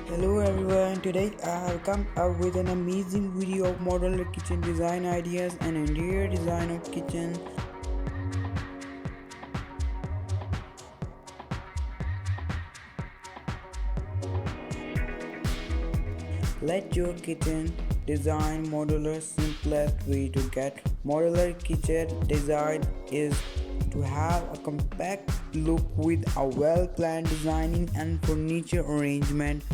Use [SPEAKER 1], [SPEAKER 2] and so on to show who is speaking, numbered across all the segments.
[SPEAKER 1] Hello everyone, today I have come up with an amazing video of modular kitchen design ideas and interior design of kitchen. Let your kitchen design modular. Simplest way to get modular kitchen design is to have a compact look with a well-planned designing and furniture arrangement.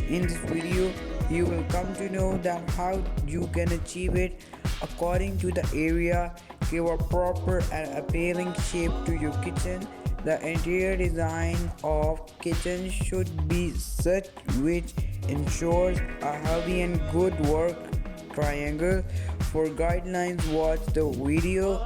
[SPEAKER 1] In this video, you will come to know that how you can achieve it according to the area. Give a proper and appealing shape to your kitchen. The interior design of kitchen should be such which ensures a healthy and good work triangle. For guidelines, watch the video.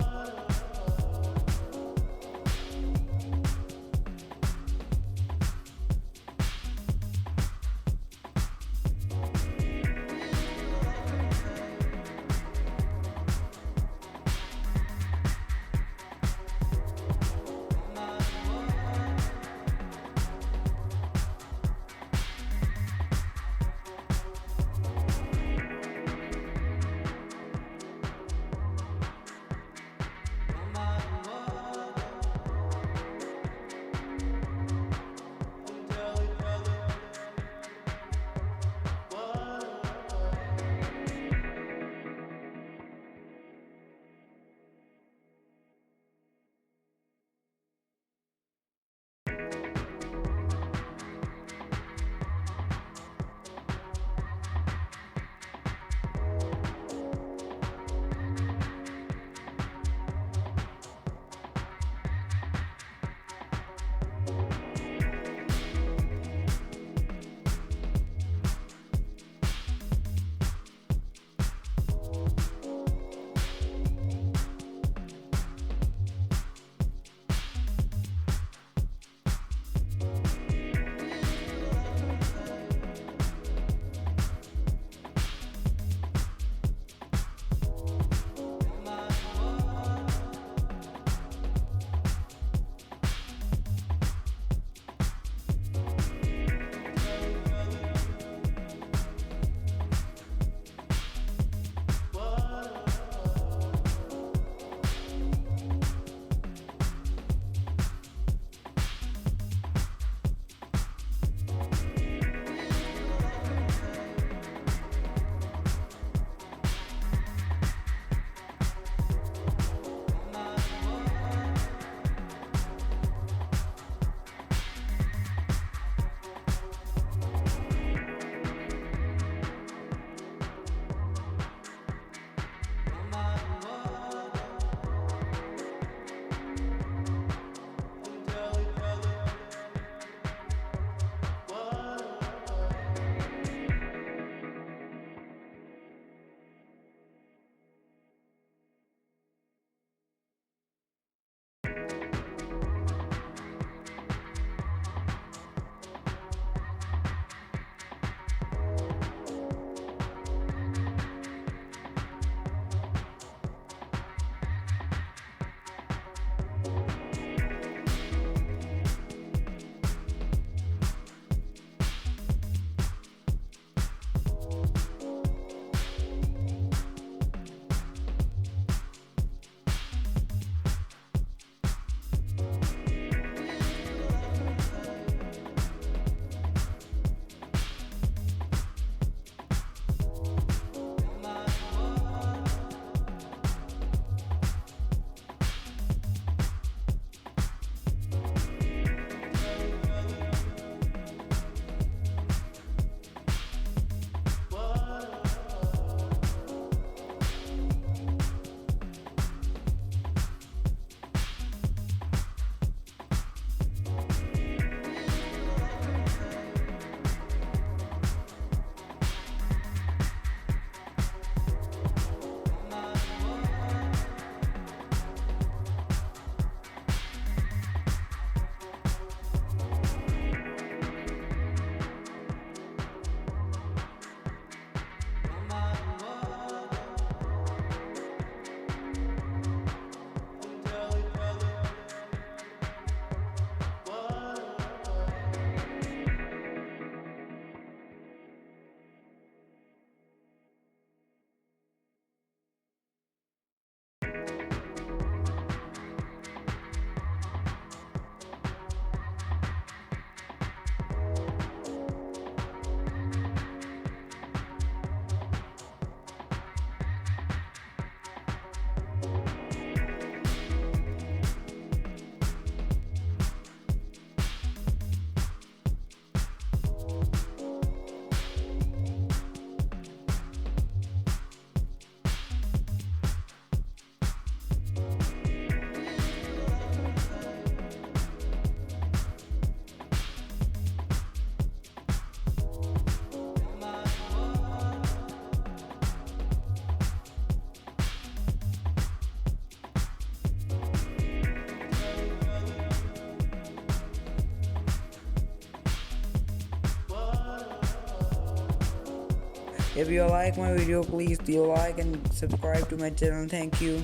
[SPEAKER 1] If you like my video, please do like and subscribe to my channel. Thank you.